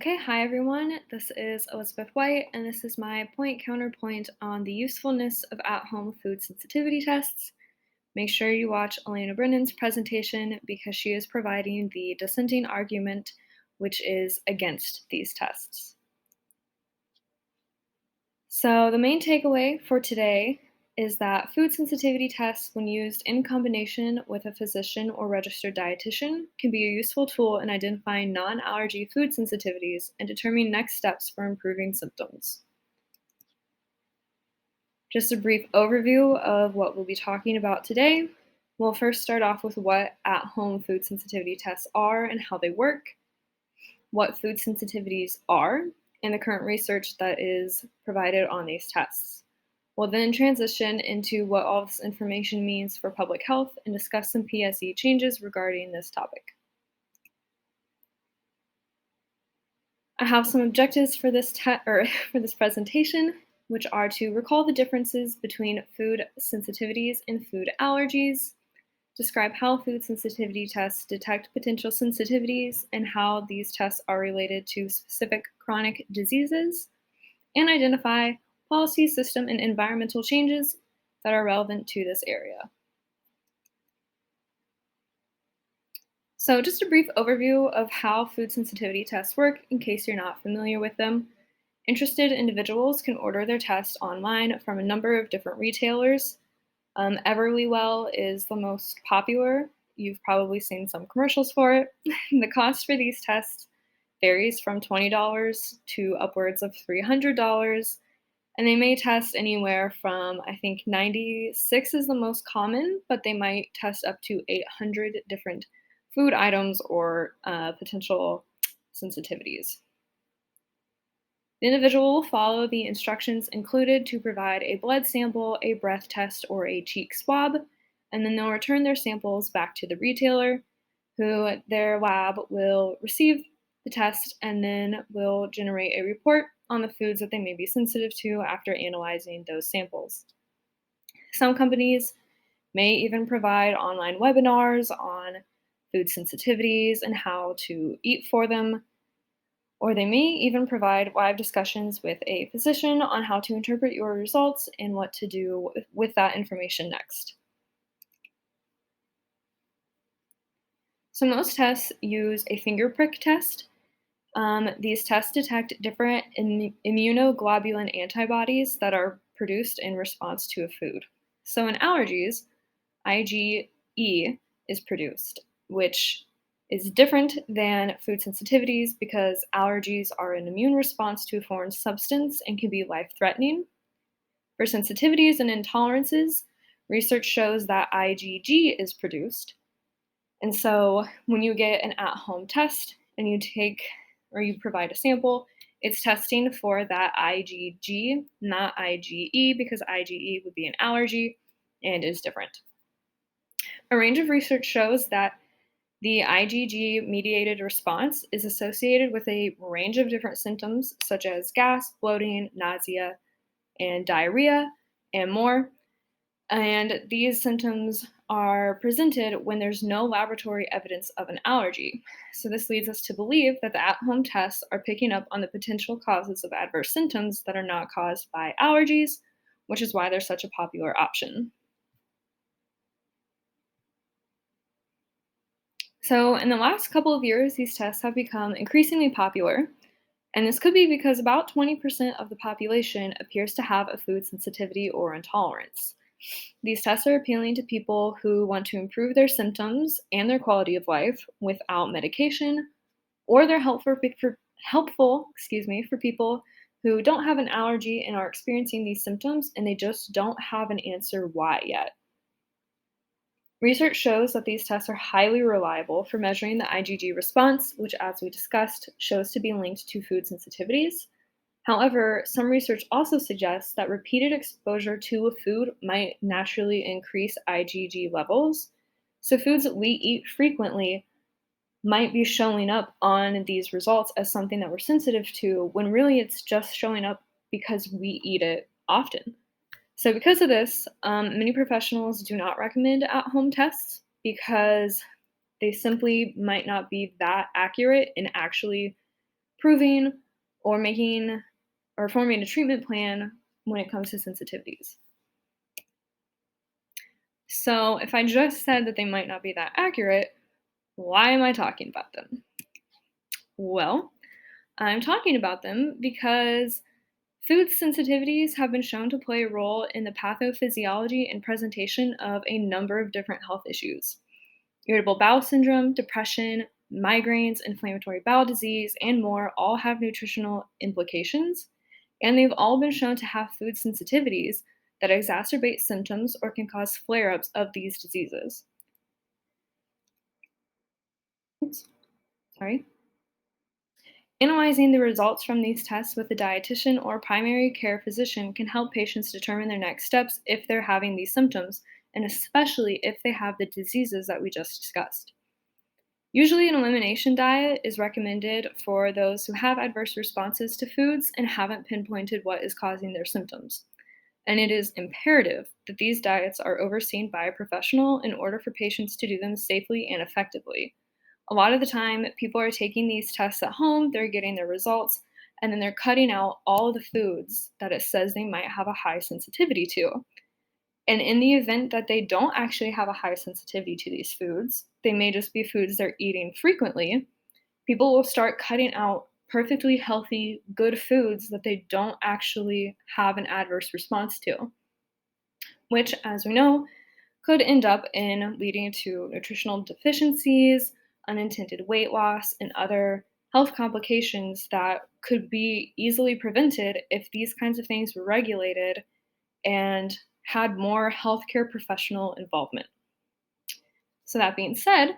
Okay, hi everyone. This is Elizabeth White, and this is my point counterpoint on the usefulness of at-home food sensitivity tests. Make sure you watch Elena Brennan's presentation because she is providing the dissenting argument, which is against these tests. So the main takeaway for today is that food sensitivity tests, when used in combination with a physician or registered dietitian, can be a useful tool in identifying non-allergy food sensitivities and determining next steps for improving symptoms. Just a brief overview of what we'll be talking about today. We'll first start off with what at-home food sensitivity tests are and how they work, what food sensitivities are, and the current research that is provided on these tests. We'll then transition into what all this information means for public health and discuss some PSE changes regarding this topic. I have some objectives for this presentation, which are to recall the differences between food sensitivities and food allergies, describe how food sensitivity tests detect potential sensitivities and how these tests are related to specific chronic diseases, and identify policy, system, and environmental changes that are relevant to this area. So just a brief overview of how food sensitivity tests work in case you're not familiar with them. Interested individuals can order their test online from a number of different retailers. Everlywell is the most popular. You've probably seen some commercials for it. The cost for these tests varies from $20 to upwards of $300, and they may test anywhere from, I think 96 is the most common, but they might test up to 800 different food items or potential sensitivities. The individual will follow the instructions included to provide a blood sample, a breath test, or a cheek swab, and then they'll return their samples back to the retailer, who their lab will receive the test and then will generate a report on the foods that they may be sensitive to after analyzing those samples. Some companies may even provide online webinars on food sensitivities and how to eat for them, or they may even provide live discussions with a physician on how to interpret your results and what to do with that information next. So most tests use a finger prick test. These tests detect different immunoglobulin antibodies that are produced in response to a food. So in allergies, IgE is produced, which is different than food sensitivities because allergies are an immune response to a foreign substance and can be life-threatening. For sensitivities and intolerances, research shows that IgG is produced. And so when you get an at-home test and you provide a sample, it's testing for that IgG, not IgE, because IgE would be an allergy and is different. A range of research shows that the IgG-mediated response is associated with a range of different symptoms, such as gas, bloating, nausea, and diarrhea, and more. And these symptoms are presented when there's no laboratory evidence of an allergy. So this leads us to believe that the at-home tests are picking up on the potential causes of adverse symptoms that are not caused by allergies, which is why they're such a popular option. So in the last couple of years, these tests have become increasingly popular, and this could be because about 20% of the population appears to have a food sensitivity or intolerance. These tests are appealing to people who want to improve their symptoms and their quality of life without medication, or they're helpful for people who don't have an allergy and are experiencing these symptoms and they just don't have an answer why yet. Research shows that these tests are highly reliable for measuring the IgG response, which, as we discussed, shows to be linked to food sensitivities. However, some research also suggests that repeated exposure to a food might naturally increase IgG levels. So foods that we eat frequently might be showing up on these results as something that we're sensitive to, when really it's just showing up because we eat it often. So because of this, many professionals do not recommend at-home tests because they simply might not be that accurate in actually approving or forming a treatment plan when it comes to sensitivities. So, if I just said that they might not be that accurate, why am I talking about them? Well, I'm talking about them because food sensitivities have been shown to play a role in the pathophysiology and presentation of a number of different health issues. Irritable bowel syndrome, depression, migraines, inflammatory bowel disease, and more all have nutritional implications, and they've all been shown to have food sensitivities that exacerbate symptoms or can cause flare ups of these diseases. Oops, sorry. Analyzing the results from these tests with a dietitian or primary care physician can help patients determine their next steps if they're having these symptoms, and especially if they have the diseases that we just discussed. Usually, an elimination diet is recommended for those who have adverse responses to foods and haven't pinpointed what is causing their symptoms. And it is imperative that these diets are overseen by a professional in order for patients to do them safely and effectively. A lot of the time, people are taking these tests at home, they're getting their results, and then they're cutting out all of the foods that it says they might have a high sensitivity to. And in the event that they don't actually have a high sensitivity to these foods, they may just be foods they're eating frequently. People will start cutting out perfectly healthy, good foods that they don't actually have an adverse response to, which, as we know, could end up in leading to nutritional deficiencies, unintended weight loss, and other health complications that could be easily prevented if these kinds of things were regulated and had more healthcare professional involvement. So, that being said,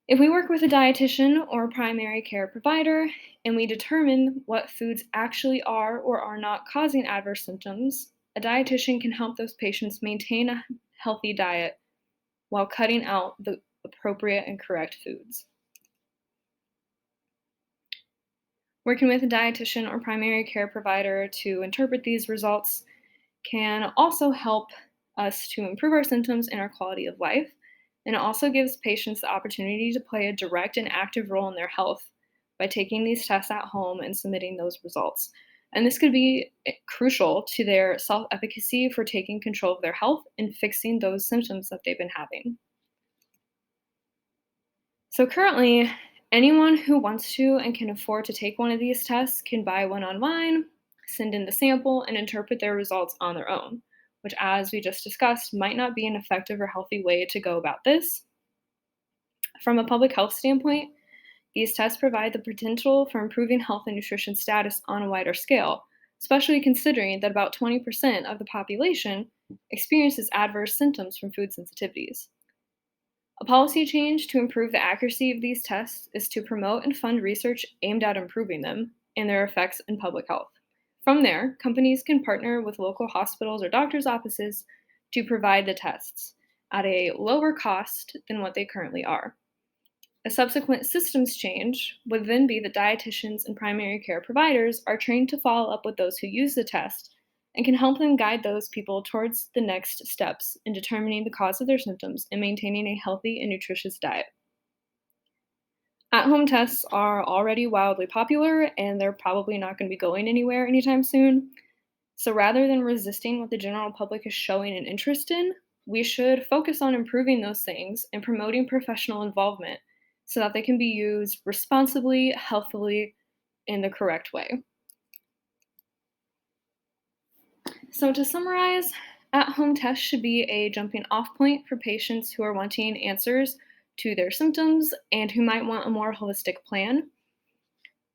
if we work with a dietitian or a primary care provider and we determine what foods actually are or are not causing adverse symptoms, a dietitian can help those patients maintain a healthy diet while cutting out the appropriate and correct foods. Working with a dietitian or primary care provider to interpret these results can also help us to improve our symptoms and our quality of life. And it also gives patients the opportunity to play a direct and active role in their health by taking these tests at home and submitting those results. And this could be crucial to their self efficacy for taking control of their health and fixing those symptoms that they've been having. So, currently, anyone who wants to and can afford to take one of these tests can buy one online, send in the sample, and interpret their results on their own, which, as we just discussed, might not be an effective or healthy way to go about this. From a public health standpoint, these tests provide the potential for improving health and nutrition status on a wider scale, especially considering that about 20% of the population experiences adverse symptoms from food sensitivities. A policy change to improve the accuracy of these tests is to promote and fund research aimed at improving them and their effects in public health. From there, companies can partner with local hospitals or doctors' offices to provide the tests at a lower cost than what they currently are. A subsequent systems change would then be that dietitians and primary care providers are trained to follow up with those who use the test and can help them guide those people towards the next steps in determining the cause of their symptoms and maintaining a healthy and nutritious diet. At-home tests are already wildly popular, and they're probably not going to be going anywhere anytime soon. So rather than resisting what the general public is showing an interest in, we should focus on improving those things and promoting professional involvement so that they can be used responsibly, healthily, in the correct way. So, to summarize, at home tests should be a jumping off point for patients who are wanting answers to their symptoms and who might want a more holistic plan.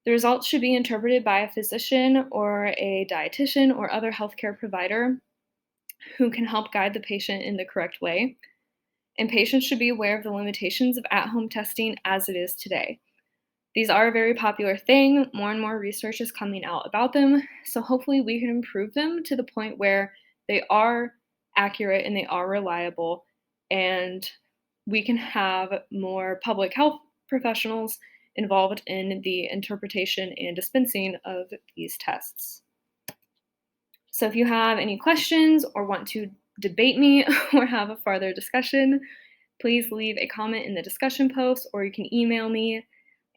The results should be interpreted by a physician or a dietitian or other healthcare provider who can help guide the patient in the correct way. And patients should be aware of the limitations of at home testing as it is today. These are a very popular thing. More and more research is coming out about them. So hopefully we can improve them to the point where they are accurate and they are reliable, and we can have more public health professionals involved in the interpretation and dispensing of these tests. So if you have any questions or want to debate me or have a further discussion, please leave a comment in the discussion post or you can email me.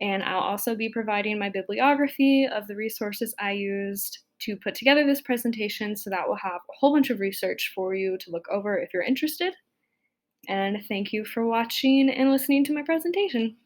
And I'll also be providing my bibliography of the resources I used to put together this presentation, so that will have a whole bunch of research for you to look over if you're interested. And thank you for watching and listening to my presentation.